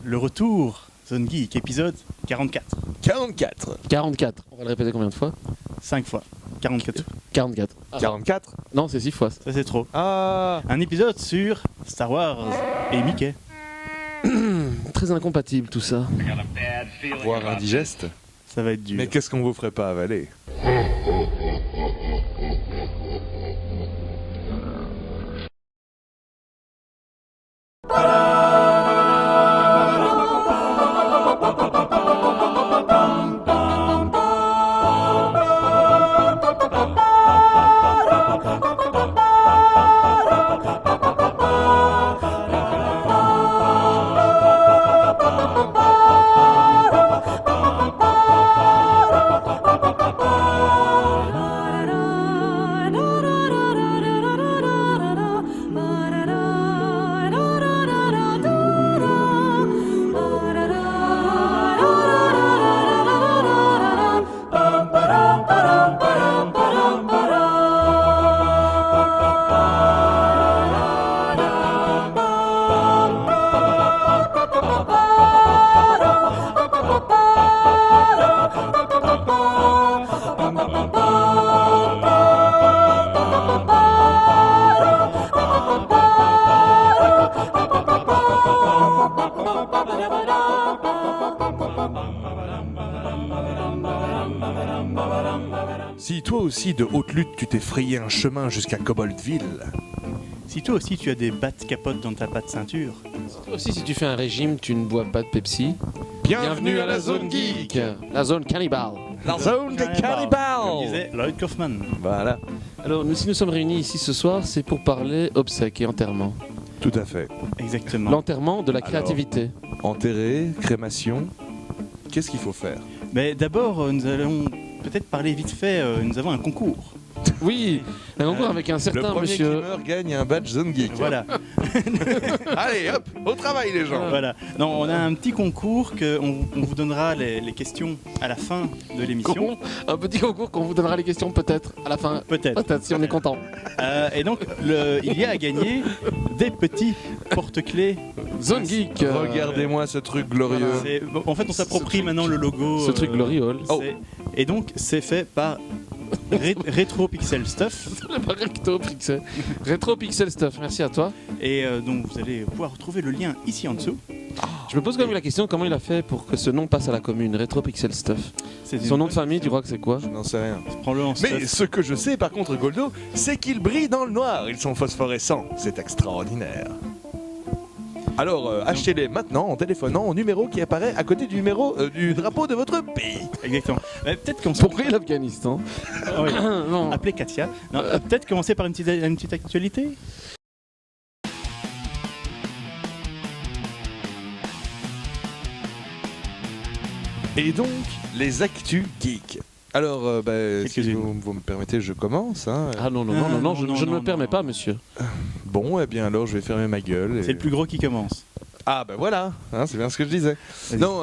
Le retour, Zone Geek, épisode 44. 44. On va le répéter combien de fois? 5 fois. 44. 44. 44 Non, c'est 6 fois. Ça c'est trop. Ah. Un épisode sur Star Wars et Mickey. Très incompatible tout ça. Voire indigeste. Ça va être dur. Mais qu'est-ce qu'on vous ferait pas avaler? Si toi aussi de haute lutte tu t'es frayé un chemin jusqu'à Cobaltville, Si toi aussi tu as des battes capotes dans ta patte ceinture, Toi aussi, si tu fais un régime, tu ne bois pas de Pepsi. bienvenue à la Zone Geek, La zone cannibale. la zone des comme cannibales. disait Lloyd Kaufman. Voilà, Alors, si nous sommes réunis ici ce soir, c'est pour parler obsèques et enterrement. tout à fait. Exactement. L'enterrement de la Alors. créativité. Enterré, crémation, qu'est-ce qu'il faut faire? Mais d'abord, nous allons peut-être parler vite fait, nous avons un concours. Oui, un concours avec un Le certain premier qui monsieur. meurt gagne un badge Zone Geek. Voilà. Allez hop, au travail les gens. Voilà. Non, on a un petit concours on vous donnera les questions à la fin de l'émission. Un petit concours qu'on vous donnera les questions peut-être à la fin. Peut-être. Peut-être si on est content. Et donc, il y a à gagner des petits porte-clés. Zone Geek. Regardez-moi ce truc glorieux. En fait, on s'approprie maintenant le logo. Ce truc gloriole. c'est- Et donc, c'est fait par Retro Pixel Stuff. Retro Pixel Stuff, merci à toi. Et donc, vous allez pouvoir retrouver le lien ici en dessous. Je me pose quand même la question, comment il a fait pour que ce nom passe à la commune, Retro Pixel Stuff? C'est Son nom de famille, tu crois que c'est quoi? Je n'en sais rien. Prends-le en Mais stuff. ce que je sais par contre, Goldo, c'est qu'ils brillent dans le noir. Ils sont phosphorescents. C'est extraordinaire. Alors, achetez-les maintenant en téléphonant au numéro qui apparaît à côté du numéro du drapeau de votre pays. Exactement. Peut-être commencer. Pourquoi l'Afghanistan? Ah oui. Non. Appelez Katia. Non, peut-être commencer par une petite actualité. Et donc, les actus geeks. Alors, si Quelques-unes. vous me permettez, je commence. Hein. Ah non, je ne me permets pas, monsieur. Bon, eh bien alors, je vais fermer ma gueule. et- C'est le plus gros qui commence. Ah bah voilà, hein, c'est bien ce que je disais. Vas-y. Non,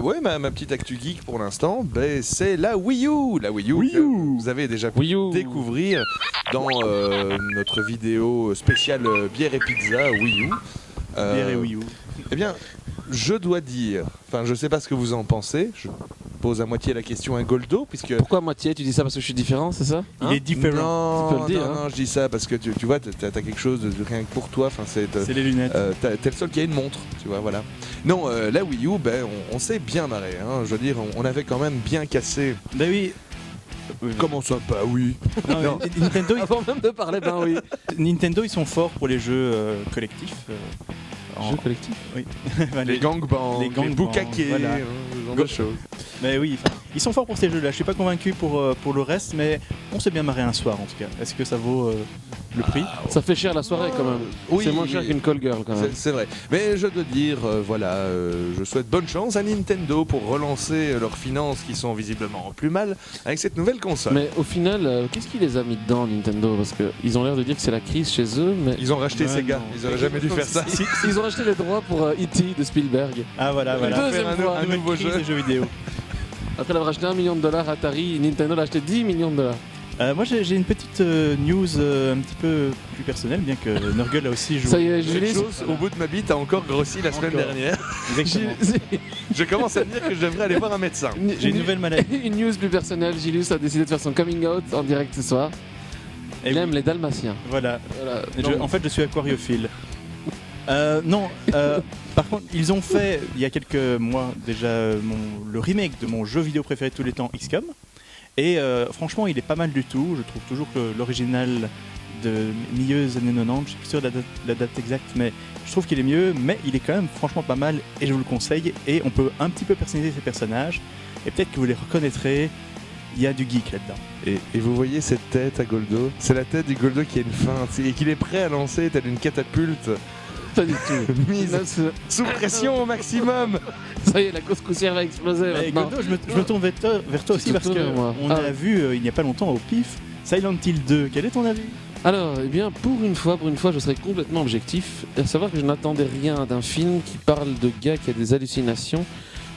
ouais, ma petite actu geek pour l'instant, c'est la Wii U. La Wii U, Wii que U. vous avez déjà pu Wii U. découvrir dans notre vidéo spéciale bière et pizza Wii U. Bière et Wii U. Eh bien, je dois dire, enfin je sais pas ce que vous en pensez, je pose à moitié la question à Goldo, puisque... Pourquoi moitié? Tu dis ça parce que je suis différent, c'est ça? Il Hein? est différent. Non, Tu peux le dire, non, hein. non, je dis ça parce que tu vois, t'as quelque chose de rien que pour toi, enfin c'est... C'est les lunettes. T'es le seul qui a une montre, tu vois, voilà. Non, la Wii U, on s'est bien marré, hein. Je veux dire, on avait quand même bien cassé. Bah oui. Comment ça? Bah oui. Non, Non. mais Nintendo, Avant même de parler, ben oui. Nintendo, ils sont forts pour les jeux collectifs. Jeu collectif. Oui. Bah, Les gangbangs, les les gangbangs, bukake, voilà. ce genre de choses. Mais oui, enfin, ils sont forts pour ces jeux-là. Je suis pas convaincu pour le reste, mais on s'est bien marré un soir en tout cas. Est-ce que ça vaut le prix? Ça fait cher la soirée quand même. Oui, C'est moins cher oui. qu'une call girl quand même. C'est vrai. Mais je dois dire, voilà, je souhaite bonne chance à Nintendo pour relancer leurs finances qui sont visiblement en plus mal avec cette nouvelle console. Mais au final, qu'est-ce qui les a mis dedans Nintendo? Parce qu'ils ont l'air de dire que c'est la crise chez eux, mais Ils ont racheté Ouais, Sega, non. ils auraient jamais dû faire ça. ils ont acheté les droits pour E.T. de Spielberg. Ah voilà, voilà. Deuxième Faire fois, un nouveau Crise jeu. des jeux vidéo. Après avoir acheté $1 million, Atari, Nintendo l'a acheté $10 millions. Moi j'ai une petite news un petit peu plus personnelle, bien que Nurgle a aussi joué. Ça y est, Quelque Julius. chose au bout de ma bite a encore grossi la semaine Encore. dernière. Exactement. Je commence à me dire que je devrais aller voir un médecin. J'ai une nouvelle maladie. Une news plus personnelle, Julius a décidé de faire son coming out en direct ce soir. Et Il oui, aime les dalmatiens. Voilà. Voilà. En fait, je suis aquariophile. Non, par contre, ils ont fait il y a quelques mois déjà le remake de mon jeu vidéo préféré de tous les temps, XCOM. Et franchement, il est pas mal du tout. Je trouve toujours que l'original de milieu des années 90, je suis plus sûr de la date exacte, mais je trouve qu'il est mieux. Mais il est quand même franchement pas mal et je vous le conseille. Et on peut un petit peu personnaliser ces personnages. Et peut-être que vous les reconnaîtrez. Il y a du geek là-dedans. Et vous voyez cette tête à Goldo? C'est la tête du Goldo qui a une fin et qu'il est prêt à lancer telle une catapulte Pas du tout. mise sous pression au maximum. Ça y est, la couscoussière va exploser Et maintenant. Goldo, je me tourne vers toi aussi te parce tournes vers moi. qu'on Ah. a vu il n'y a pas longtemps au PIF Silent Hill 2. Quel est ton avis? Alors, eh bien, pour une fois, je serai complètement objectif. À savoir que je n'attendais rien d'un film qui parle de gars qui a des hallucinations,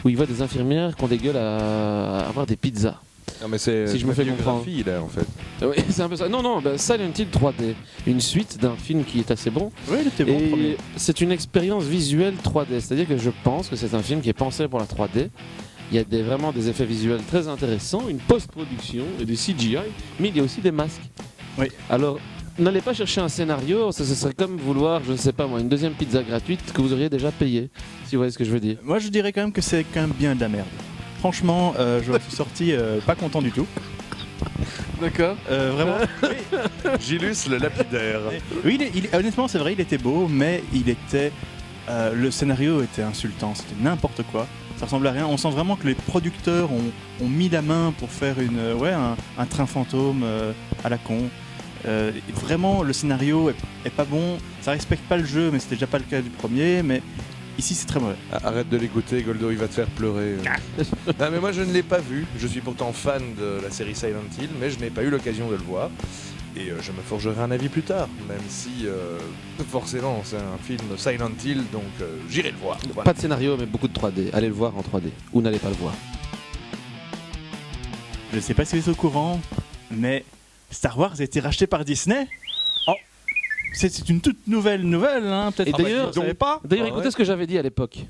où il voit des infirmières qui ont des gueules à avoir des pizzas. Non mais c'est Si je me fais comprendre. là en fait. Oui, c'est un peu ça. Non, Silent Hill 3D, une suite d'un film qui est assez bon. Oui, il était bon le premier. Et c'est une expérience visuelle 3D, c'est-à-dire que je pense que c'est un film qui est pensé pour la 3D. Il y a vraiment des effets visuels très intéressants, une post-production et du CGI, mais il y a aussi des masques. Oui. Alors, n'allez pas chercher un scénario, ce serait comme vouloir, je ne sais pas moi, une deuxième pizza gratuite que vous auriez déjà payée, si vous voyez ce que je veux dire. Moi, je dirais quand même que c'est quand même bien de la merde. Franchement, je suis sorti pas content du tout. D'accord. Vraiment. Gilus le lapidaire. Oui, honnêtement, c'est vrai, il était beau, mais il était. Le scénario était insultant, c'était n'importe quoi. Ça ressemble à rien. On sent vraiment que les producteurs ont mis la main pour faire un train fantôme à la con. Vraiment, le scénario est pas bon. Ça respecte pas le jeu, mais c'était déjà pas le cas du premier. Mais ici, c'est très mauvais. Arrête de l'écouter, Goldo, il va te faire pleurer. Non mais moi je ne l'ai pas vu. Je suis pourtant fan de la série Silent Hill, mais je n'ai pas eu l'occasion de le voir. Et je me forgerai un avis plus tard, même si forcément c'est un film Silent Hill, donc j'irai le voir. Voilà. Pas de scénario, mais beaucoup de 3D. Allez le voir en 3D, ou n'allez pas le voir. Je sais pas si vous êtes au courant, mais Star Wars a été racheté par Disney. Oh, c'est une toute nouvelle, hein. Peut-être. Et d'ailleurs, vous savez pas. D'ailleurs, Ah écoutez ouais. ce que j'avais dit à l'époque.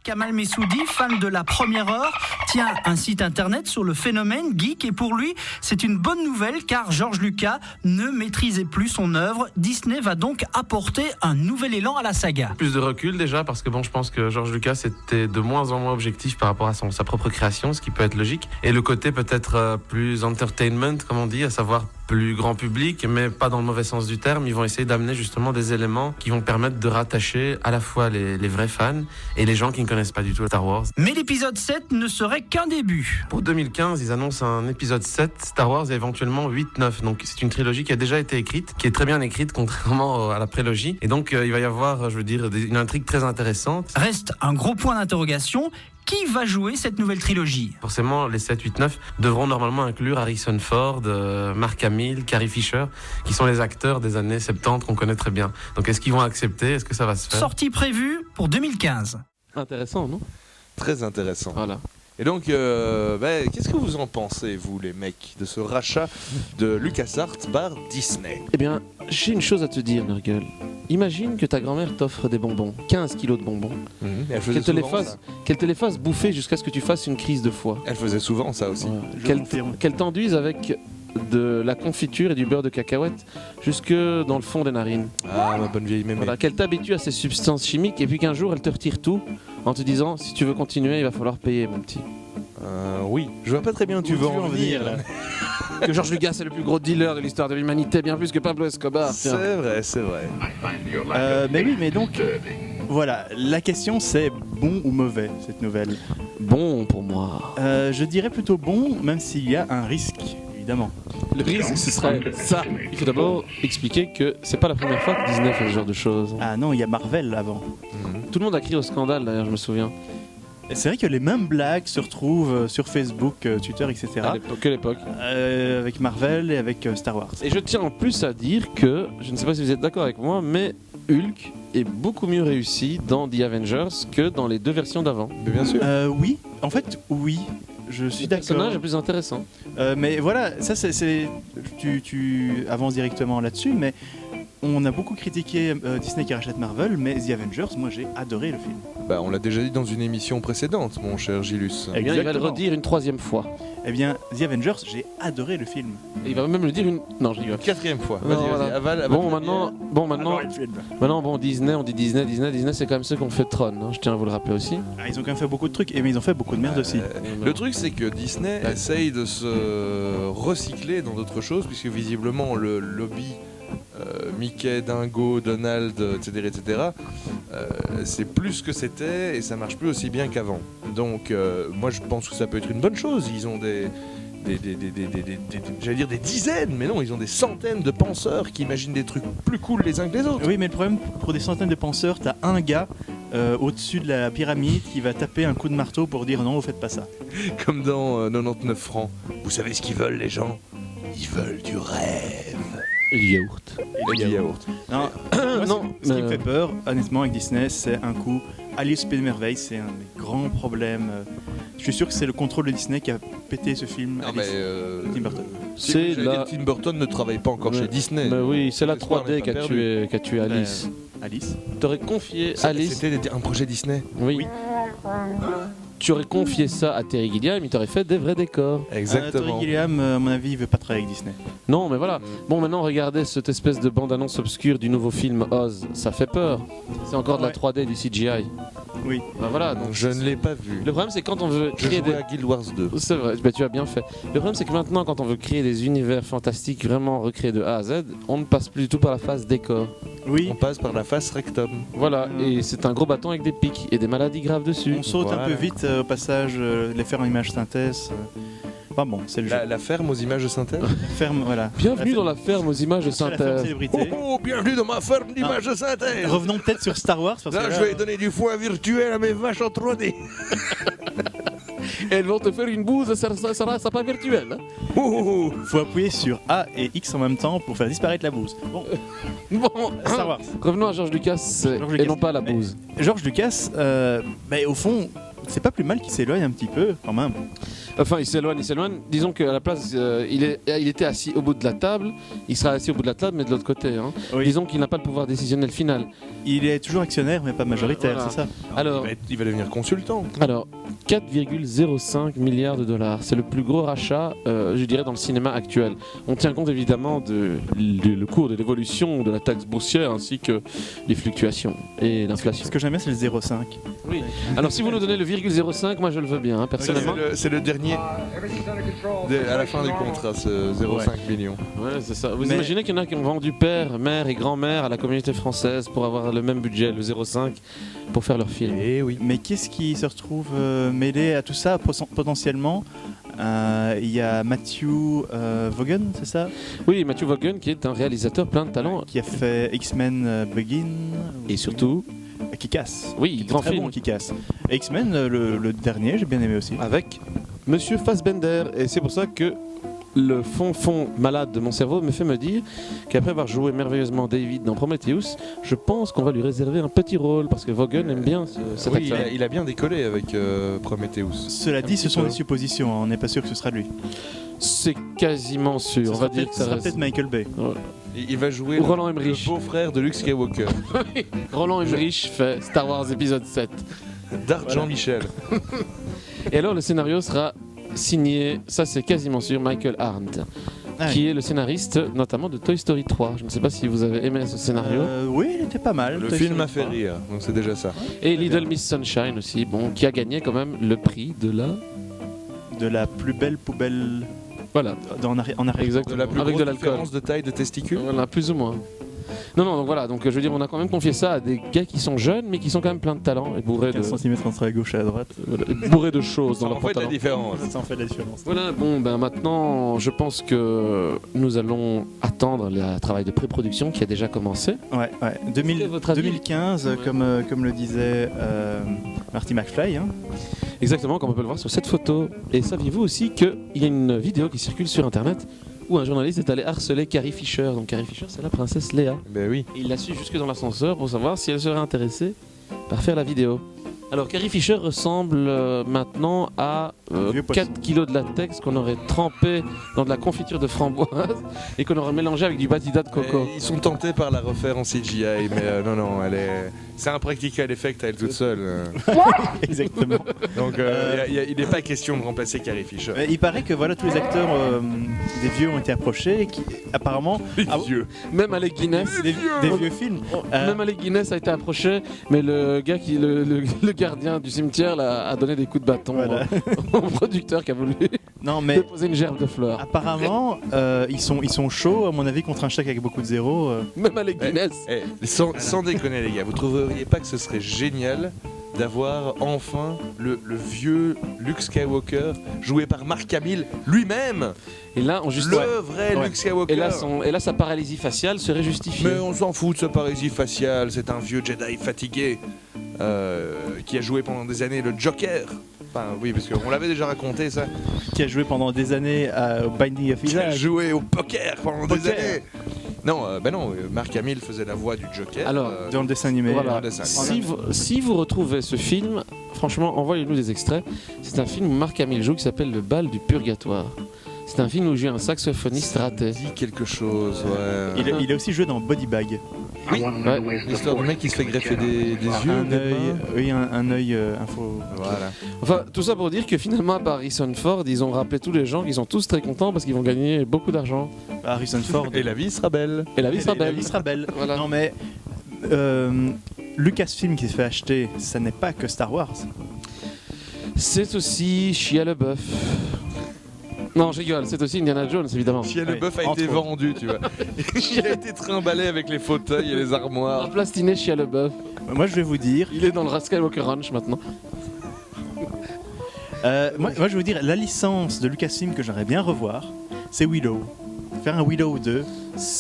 Kamal Messoudi, fan de la première heure, tient un site internet sur le phénomène geek et pour lui, c'est une bonne nouvelle car George Lucas ne maîtrisait plus son œuvre. Disney va donc apporter un nouvel élan à la saga. Plus de recul déjà parce que je pense que George Lucas était de moins en moins objectif par rapport à sa propre création, ce qui peut être logique. Et le côté peut-être plus entertainment, comme on dit, à savoir plus grand public, mais pas dans le mauvais sens du terme. Ils vont essayer d'amener justement des éléments qui vont permettre de rattacher à la fois les vrais fans et les gens qui ne connaissent pas du tout Star Wars. Mais l'épisode 7 ne serait qu'un début. Pour 2015, ils annoncent un épisode 7, Star Wars, et éventuellement 8-9. Donc c'est une trilogie qui a déjà été écrite, qui est très bien écrite, contrairement à la prélogie. Et donc il va y avoir, une intrigue très intéressante. Reste un gros point d'interrogation. Qui va jouer cette nouvelle trilogie ? Forcément, les 7, 8, 9 devront normalement inclure Harrison Ford, Mark Hamill, Carrie Fisher, qui sont les acteurs des années 70 qu'on connaît très bien. Donc est-ce qu'ils vont accepter ? Est-ce que ça va se faire ? Sortie prévue pour 2015. Intéressant, non? Très intéressant. Voilà. Et donc, qu'est-ce que vous en pensez, vous les mecs, de ce rachat de LucasArts par Disney? Eh bien, j'ai une chose à te dire, Nurgle. Imagine que ta grand-mère t'offre des bonbons, 15 kilos de bonbons, Elle faisait qu'elle te les fasse bouffer jusqu'à ce que tu fasses une crise de foie. Elle faisait souvent ça aussi. Voilà. Je confirme. Qu'elle t'enduise avec de la confiture et du beurre de cacahuète jusque dans le fond des narines. Ah, ma bonne vieille mémé. Voilà, qu'elle t'habitue à ces substances chimiques et puis qu'un jour elle te retire tout en te disant si tu veux continuer, il va falloir payer, mon petit. Oui, je vois pas très bien où tu veux en venir là. Que George Lucas est le plus gros dealer de l'histoire de l'humanité, bien plus que Pablo Escobar. C'est Tiens. vrai, c'est vrai. Mais oui, mais donc, voilà, la question c'est bon ou mauvais cette nouvelle. Bon pour moi. Je dirais plutôt bon, même s'il y a un risque, évidemment. Le risque, ce serait ça. Il faut d'abord expliquer que c'est pas la première fois que Disney fait ce genre de choses. Ah non, il y a Marvel avant. Tout le monde a crié au scandale d'ailleurs, je me souviens. Et c'est vrai que les mêmes blagues se retrouvent sur Facebook, Twitter, etc. Que l'époque. Avec Marvel et avec Star Wars. Et je tiens en plus à dire que, je ne sais pas si vous êtes d'accord avec moi, mais Hulk est beaucoup mieux réussi dans The Avengers que dans les deux versions d'avant. Mais bien sûr. Oui, en fait, oui. je suis Le d'accord. personnage est plus intéressant. Mais voilà, ça tu avances directement là-dessus, mais on a beaucoup critiqué Disney qui rachète Marvel, mais The Avengers, moi j'ai adoré le film. Bah, on l'a déjà dit dans une émission précédente, mon cher Gilus. Eh bien, il va le Exactement. redire une 3e fois. Eh bien, The Avengers, j'ai adoré le film. Et il va même le dire une. Non, je rigole. 4e fois. Non, Vas-y, voilà. avale Bon, la maintenant, Disney, on dit Disney, c'est quand même ceux qui ont fait Tron, hein, je tiens à vous le rappeler aussi. Ah, ils ont quand même fait beaucoup de trucs, mais ils ont fait beaucoup de merde aussi. Le truc, c'est que Disney essaye de se recycler dans d'autres choses, puisque visiblement le lobby Mickey, Dingo, Donald, etc., c'est plus ce que c'était et ça marche plus aussi bien qu'avant. Donc, moi, je pense que ça peut être une bonne chose. Ils ont j'allais dire des dizaines, mais non, ils ont des centaines de penseurs qui imaginent des trucs plus cool les uns que les autres. Oui, mais le problème, pour des centaines de penseurs, t'as un gars au-dessus de la pyramide qui va taper un coup de marteau pour dire non, vous faites pas ça. Comme dans 99 francs. Vous savez ce qu'ils veulent, les gens? Ils veulent du rêve. Et du yaourt. Et du yaourt. Non, moi, Non, ce qui me fait peur, honnêtement, avec Disney, c'est un coup. Alice au Pays des Merveilles, c'est un des grands problèmes. Je suis sûr que c'est le contrôle de Disney qui a pété ce film. Non, Alice. mais Tim Burton. C'est la. Tim Burton ne travaille pas encore Ouais. chez Disney. Mais oui, c'est la L'espoir 3D n'est qui pas a perdu. tué Alice. Alice. T'aurais confié Alice. C'était un projet Disney. Oui. Oui. Tu aurais confié ça à Terry Gilliam, il t'aurait fait des vrais décors. Exactement. Terry Gilliam, à mon avis, il veut pas travailler avec Disney. Non, mais voilà. Bon, maintenant, regardez cette espèce de bande-annonce obscure du nouveau film Oz. Ça fait peur. C'est encore de la Ouais. 3D, du CGI. Oui. Ben voilà. Donc, Je ne l'ai pas vu. le problème, c'est quand on veut Je créer jouais des. à Guild Wars 2. C'est vrai, bah, tu as bien fait. Le problème, c'est que maintenant, quand on veut créer des univers fantastiques vraiment recréés de A à Z, on ne passe plus du tout par la phase décor. Oui. On passe par la face rectum. Voilà, et c'est un gros bâton avec des pics et des maladies graves dessus. On saute un Voilà. peu vite au passage, les faire en image synthèse. Enfin bon, c'est le jeu. La ferme aux images de synthèse. Ferme, voilà. Bienvenue dans la ferme aux images de C'est la ferme synthèse. célébrité. Oh, bienvenue dans ma ferme d'images de synthèse. Revenons peut-être sur Star Wars parce Là, que je vais donner du foin virtuel à mes vaches en 3D. Elles vont te faire une bouse, ça sera pas virtuel. Hein. Ouh. faut appuyer sur A et X en même temps pour faire disparaître la bouse. Bon, Bon, Star Wars. revenons à George Lucas, George et Lucas. non pas à la bouse. George Lucas, au fond, c'est pas plus mal qu'il s'éloigne un petit peu quand même. Enfin, il s'éloigne. Disons qu'à la place, il était assis au bout de la table, il sera assis au bout de la table, mais de l'autre côté. Hein. Oui. Disons qu'il n'a pas le pouvoir décisionnel final. Il est toujours actionnaire mais pas majoritaire, Voilà. c'est ça. Alors, Il va devenir consultant. 4,05 milliards de dollars. C'est le plus gros rachat, je dirais, dans le cinéma actuel. On tient compte évidemment le cours de l'évolution de la taxe boursière ainsi que les fluctuations et l'inflation. Ce que j'aime bien, c'est le 0,5. Oui. Alors, si vous nous donnez le 0,05, moi je le veux bien, hein, personnellement. C'est le dernier à la fin du contrat, ce 0,5 millions. Ouais, c'est ça. Vous Mais- imaginez qu'il y en a qui ont vendu père, mère et grand-mère à la communauté française pour avoir le même budget, le 0,5, pour faire leur film. Eh oui. Mais qu'est-ce qui se retrouve mêlé à tout ça potentiellement? Il y a Matthew Vaughan, c'est ça? Oui, Matthew Vaughan qui est un réalisateur plein de talent Qui a fait X-Men Begin. et surtout, Qui casse. oui, Qui est grand très film bon, qui casse. X-Men, le dernier, j'ai bien aimé aussi. avec Monsieur Fassbender et c'est pour ça que le fond malade de mon cerveau me fait me dire qu'après avoir joué merveilleusement David dans Prometheus, je pense qu'on va lui réserver un petit rôle parce que Vaughan aime bien cet Oui, acteur. il a bien décollé avec Prometheus. Cela dit, ce sont des suppositions, hein, on n'est pas sûr que ce sera lui. C'est quasiment sûr. Ce On sera va dire peut-être que ça reste. peut-être Michael Bay. Il va jouer Ou Roland Emmerich. le beau-frère de Luke Skywalker, Roland Emmerich fait Star Wars épisode 7. Dart Jean-Michel. Et alors le scénario sera signé, ça c'est quasiment sûr, Michael Arndt, Ah, qui est le scénariste notamment de Toy Story 3. Je ne sais pas si vous avez aimé ce scénario. Oui, il était pas mal. Le Toy film Story m'a fait 3. rire, donc c'est déjà ça. Et Little Miss Sunshine aussi, bon, qui a gagné quand même le prix de la... De la plus belle poubelle Voilà, en arrière. De exactement. la plus Avec de grosse l'alcool. différence de taille de testicules. Voilà, plus ou moins. Non, donc voilà, donc je veux dire, on a quand même confié ça à des gars qui sont jeunes, mais qui sont quand même pleins de talent et bourrés de, 15 cm entre la gauche et la droite. bourrés de choses dans Ça leur en fait la pantalon. différence. Ça en fait la différence. Voilà, bon, ben maintenant, je pense que nous allons attendre le travail de pré-production qui a déjà commencé. Ouais. Quel est votre avis 2015, Ouais. comme le disait Marty McFly. Hein. Exactement, comme on peut le voir sur cette photo. Et saviez-vous aussi qu'il y a une vidéo qui circule sur Internet où un journaliste est allé harceler Carrie Fisher. Donc Carrie Fisher, c'est la princesse Léa. Ben oui. Et il l'a su jusque dans l'ascenseur pour savoir si elle serait intéressée par faire la vidéo. Alors, Carrie Fisher ressemble maintenant à Vieux 4 poisson. kilos de latex qu'on aurait trempé dans de la confiture de framboise et qu'on aurait mélangé avec du batida de coco. Et ils sont tentés par la refaire en CGI, mais non, c'est un practical effect à elle toute seule. Exactement. Donc il n'est pas question de remplacer Carrie Fisher. Il paraît que voilà, tous les acteurs des vieux ont été approchés et qui apparemment Vieux. Même Alec Guinness. des vieux films. Même Alec Guinness a été approché, mais le gars le gardien du cimetière là, a donné des coups de bâton Voilà. au producteur qui a voulu Non mais déposer une gerbe de fleurs. apparemment ils sont chauds à mon avis contre un chèque avec beaucoup de zéros. Même Alec Guinness. Sans déconner les gars, vous trouveriez pas que ce serait génial d'avoir enfin le vieux Luke Skywalker joué par Mark Hamill lui-même, Et là, on juste. le vrai Ouais. Luke Skywalker. Et là, sa paralysie faciale serait justifiée. Mais on s'en fout de ce paralysie faciale, c'est un vieux Jedi fatigué qui a joué pendant des années le Joker. Enfin oui, parce qu'on l'avait déjà raconté ça. Qui a joué pendant des années au Binding of Qui a Isaac. joué au poker pendant des Poker. années. Non, Mark Hamill faisait la voix du Joker. Alors, Dans le dessin animé. Voilà. dans le dessin animé. Si vous retrouvez ce film, franchement, envoyez-nous des extraits. C'est un film où Mark Hamill joue qui s'appelle Le bal du purgatoire. C'est un film où joue un saxophoniste raté. Dit quelque chose, ouais. Il a aussi joué dans Body Bag. Oui, Ouais. l'histoire du mec qui se fait greffer des yeux. Un des œil, mains. oui, un œil info. Voilà. Enfin, tout ça pour dire que finalement, par Harrison Ford, ils ont rappelé tous les gens qu'ils sont tous très contents parce qu'ils vont gagner beaucoup d'argent. Harrison Ford. Et la vie sera belle. Et la vie sera La belle. vie sera belle. Voilà. Non mais Lucasfilm qui se fait acheter, ça n'est pas que Star Wars. C'est aussi Shia LaBeouf. Non, je rigole, c'est aussi Indiana Jones, évidemment. Shia Oui, LaBeouf a entre été autres. vendu, tu vois. Il a été trimballé avec les fauteuils et les On armoires. a plastiné Shia LaBeuf. Moi je vais vous dire, Il est dans le Skywalker Ranch maintenant. moi je vais vous dire, la licence de Lucasfilm que j'aimerais bien revoir, c'est Willow. Faire un Willow 2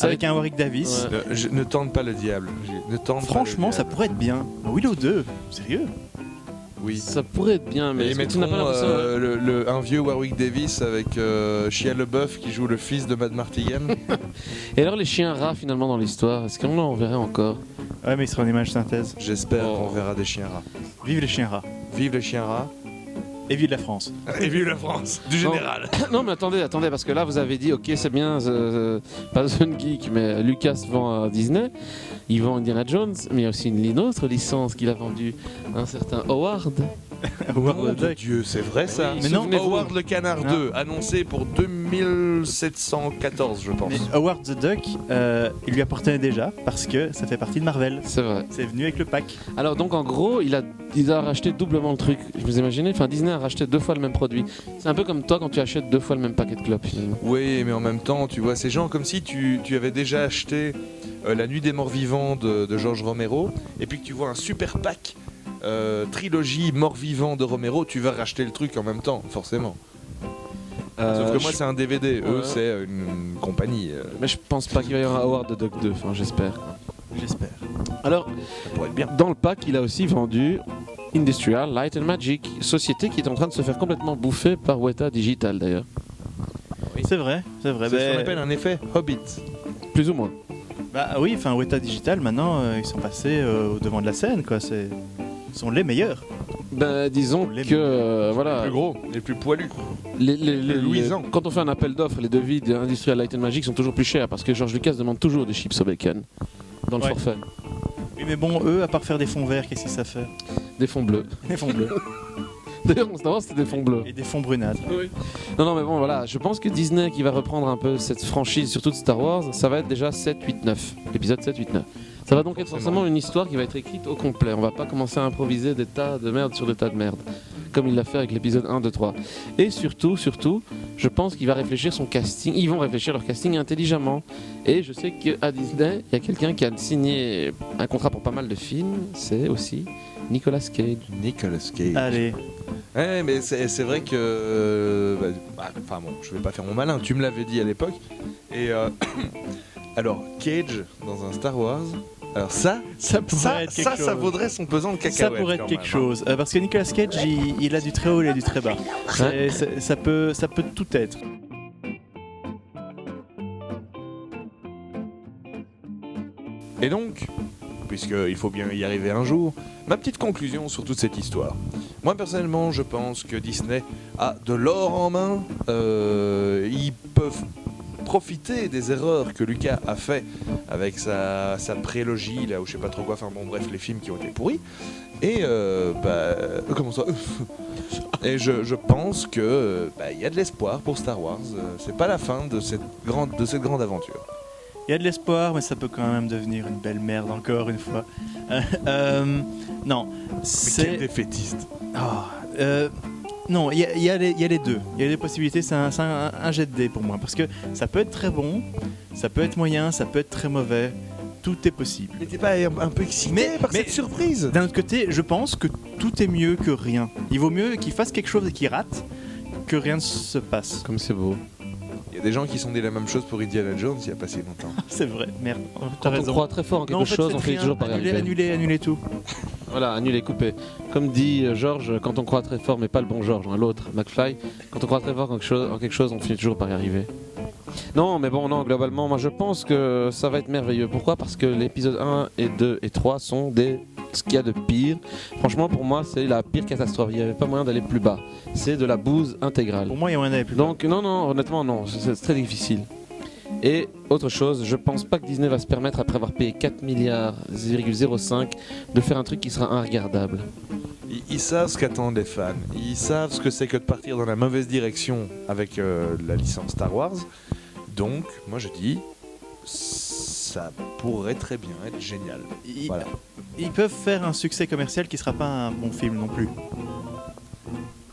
avec un Warwick Davis. Ouais. Ne tente pas le diable. Ne tente Franchement, pas ça le pourrait être bien. Un Willow 2, sérieux. diable. Oui. Ça pourrait être bien, mais Et est-ce ils que tu n'as mettront pas l'impression un vieux Warwick Davis avec Shia LaBeouf qui joue le fils de Mad Martigan. Et alors les chiens rats finalement dans l'histoire, est-ce qu'on en verrait encore? Ouais, mais il sera en image synthèse. J'espère Oh. qu'on verra des chiens rats. Vive les chiens rats. Vive les chiens rats. Et vive la France. Et vive la France du Non. général. Non mais attendez, parce que là vous avez dit ok c'est bien, pas Zone Geek, mais Lucas vend à Disney, il vend Indiana Jones, mais il y a aussi une autre licence qu'il a vendue, un certain Howard. Howard Mon the Duck. Dieu, c'est vrai ça. Mais non, Howard le Canard Non. 2, annoncé pour 2714, je pense. Mais Howard the Duck, il lui appartenait déjà parce que ça fait partie de Marvel. C'est vrai. C'est venu avec le pack. Alors donc en gros il a racheté doublement le truc. Vous imaginez, enfin Disney a racheté 2 fois le même produit. C'est un peu comme toi quand tu achètes 2 fois le même paquet de clopes finalement. Oui, mais en même temps, tu vois, ces gens comme si tu avais déjà acheté La Nuit des Morts Vivants de George Romero, et puis que tu vois un super pack trilogie Morts-Vivants de Romero, tu vas racheter le truc en même temps, forcément. Sauf que moi, c'est un DVD, eux, Ouais. c'est une compagnie. Mais je pense pas qu'il va y avoir un Howard the Duck 2, enfin j'espère. J'espère. Alors Ça pourrait être bien. dans le pack il a aussi vendu Industrial Light and Magic, société qui est en train de se faire complètement bouffer par Weta Digital d'ailleurs. C'est vrai, c'est vrai. C'est ce qu'on appelle un effet Hobbit. Plus ou moins. Bah oui, enfin Weta Digital, maintenant ils sont passés au devant de la scène, quoi. Ils sont les meilleurs. Ben disons Les que voilà. Les plus gros, les plus poilus. Les luisants. quand on fait un appel d'offres, les devis d'Industrial Light and Magic sont toujours plus chers parce que George Lucas demande toujours des chips au bacon dans le Ouais. forfait. Oui, mais bon, eux, à part faire des fonds verts, qu'est-ce qu'ils savent faire? Des fonds bleus. Des fonds bleus. D'ailleurs, on se demande si c'était des fonds bleus. Et des fonds brunâtres. Non, mais bon, voilà. Je pense que Disney qui va reprendre un peu cette franchise, surtout de Star Wars, ça va être déjà 7, 8, 9. L'épisode 7, 8, 9. Ça va donc être forcément une histoire qui va être écrite au complet. On va pas commencer à improviser des tas de merde sur des tas de merde. Comme il l'a fait avec l'épisode 1, 2, 3. Et surtout, je pense qu'il va réfléchir son casting. Ils vont réfléchir leur casting intelligemment. Et je sais qu'à Disney, il y a quelqu'un qui a signé un contrat pour pas mal de films. C'est aussi Nicolas Cage. Nicolas Cage. Allez. Ouais, mais c'est vrai que. Enfin bon, je vais pas faire mon malin, tu me l'avais dit à l'époque. Et alors, Cage dans un Star Wars. Alors ça pourrait être quelque chose. ça vaudrait son pesant de cacahuètes. Ça pourrait être quand quelque même, chose. Parce que Nicolas Cage, il a du très haut, il a du très bas. Ça peut tout être. Et donc, puisqu'il faut bien y arriver un jour. Ma petite conclusion sur toute cette histoire. Moi personnellement, je pense que Disney a de l'or en main. Ils peuvent profiter des erreurs que Lucas a fait avec sa prélogie, là, ou je sais pas trop quoi, enfin bon bref, les films qui ont été pourris. Et comment ça Et je pense que il y a de l'espoir pour Star Wars. C'est pas la fin de cette grande aventure. Il y a de l'espoir, mais ça peut quand même devenir une belle merde encore une fois. Non, Mais quel c'est... défaitiste. Non, il y a les deux. Il y a des possibilités, c'est un jet de dés pour moi. Parce que ça peut être très bon, ça peut être moyen, ça peut être très mauvais. Tout est possible. Mais t'es pas un peu excité par cette surprise? D'un autre côté, je pense que tout est mieux que rien. Il vaut mieux qu'il fasse quelque chose et qu'il rate que rien ne se passe. Comme c'est beau. Il y a des gens qui sont dit la même chose pour Indiana Jones il y a pas si longtemps. C'est vrai, merde. T'as Quand on raison. croit très fort en quelque chose, on faites finit rien. toujours par y arriver. Annulez tout. Voilà, annuler, couper. Comme dit Georges, quand on croit très fort, mais pas le bon Georges, hein, l'autre, McFly, quand on croit très fort en quelque chose, on finit toujours par y arriver. Non, mais bon, non, globalement, moi je pense que ça va être merveilleux. Pourquoi ? Parce que l'épisode 1 et 2 et 3 sont ce qu'il y a de pire. Franchement, pour moi, c'est la pire catastrophe. Il n'y avait pas moyen d'aller plus bas. C'est de la bouse intégrale. Pour moi, il y en avait plus. Donc, non, honnêtement, non, c'est très difficile. Et autre chose, je pense pas que Disney va se permettre, après avoir payé 4 milliards 0,05, de faire un truc qui sera inregardable. Ils savent ce qu'attendent les fans. Ils savent ce que c'est que de partir dans la mauvaise direction avec la licence Star Wars. Donc, moi je dis, ça pourrait très bien être génial. Voilà. Ils peuvent faire un succès commercial qui sera pas un bon film non plus.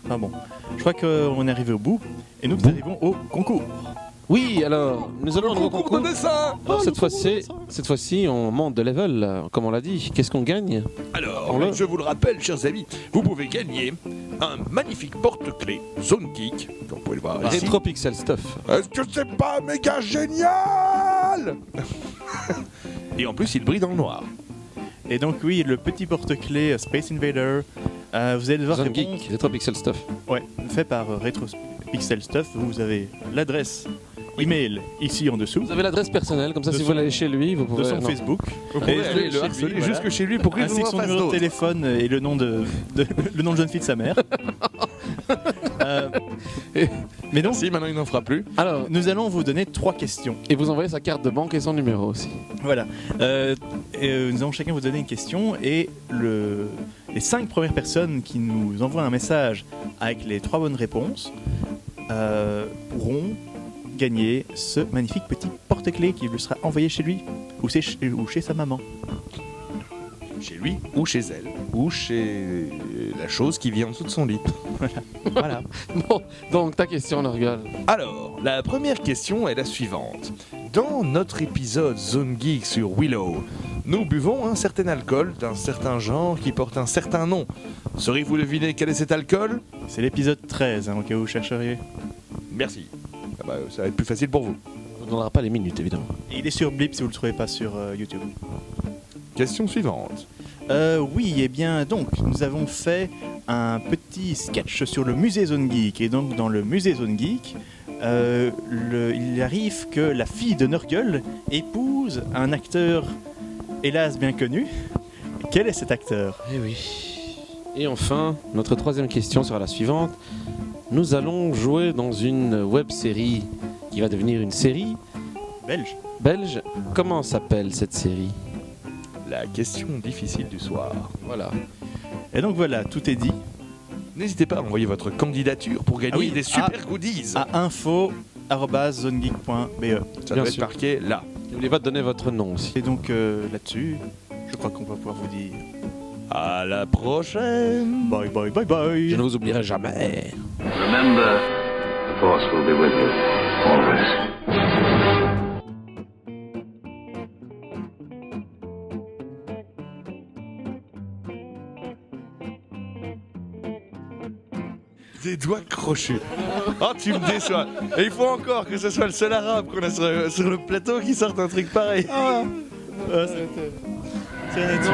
Enfin bon, je crois qu'on est arrivé au bout et nous arrivons au concours. Oui, alors, nous allons au concours. de dessin. Alors, cette fois-ci, on monte de level, comme on l'a dit. Qu'est-ce qu'on gagne ? Alors, je vous le rappelle, chers amis, vous pouvez gagner un magnifique porte-clés Zone Geek, comme vous pouvez le voir ici. Retro Pixel Stuff. Est-ce que c'est pas méga génial? Et en plus, il brille dans le noir. Et donc oui, le petit porte-clés Space Invader, vous allez devoir Zone répondre. Geek, Retro Pixel Stuff. Ouais, fait par Retro Pixel Stuff. Vous avez l'adresse email ici en dessous. Vous avez l'adresse personnelle, comme ça, De si son- vous allez chez lui, vous pouvez... De son non. Facebook. Vous pouvez Et aller chez le lui, harceler voilà. jusque chez lui pour qu'il Ainsi nous que en son fasse numéro de d'autres. téléphone et le nom de jeune fille de sa mère. Mais donc, Si, maintenant il n'en fera plus. Alors, nous allons vous donner 3 questions. et vous envoyez sa carte de banque et son numéro aussi. Voilà. Nous allons chacun vous donner une question et les 5 premières personnes qui nous envoient un message avec les 3 bonnes réponses pourront gagner ce magnifique petit porte-clés qui lui sera envoyé chez lui ou chez sa maman. Chez lui, ou chez elle, ou chez la chose qui vit en dessous de son lit. Voilà. Bon, donc ta question, Norgal. Alors, la première question est la suivante. Dans notre épisode Zone Geek sur Willow, nous buvons un certain alcool d'un certain genre qui porte un certain nom. Sauriez-vous deviner quel est cet alcool? C'est l'épisode 13, au cas où vous chercheriez. Merci. Ah bah, ça va être plus facile pour vous. On ne donnera pas les minutes, évidemment. Et il est sur Blip si vous ne le trouvez pas sur YouTube. Question suivante. Oui, et bien donc, nous avons fait un petit sketch sur le musée Zone Geek. Et donc, dans le musée Zone Geek, il arrive que la fille de Nurgle épouse un acteur, hélas bien connu. Quel est cet acteur? Eh oui. Et enfin, notre troisième question sera la suivante. Nous allons jouer dans une web-série qui va devenir une série belge. Comment s'appelle cette série? La question difficile du soir. Voilà. Et donc voilà, tout est dit. N'hésitez pas à envoyer votre candidature pour gagner Ah oui, des super goodies. À info@zonegeek.be. Ça bien doit être sûr. marqué là. N'oubliez pas de donner votre nom aussi. Et donc là-dessus, je crois qu'on va pouvoir vous dire À la prochaine. bye bye bye bye. Je ne vous oublierai jamais. Remember, the Force will be with you, always. Des doigts crochus. Oh, tu me déçois. Et il faut encore que ce soit le seul arabe qu'on a sur le plateau qui sorte un truc pareil. C'est là-dessus.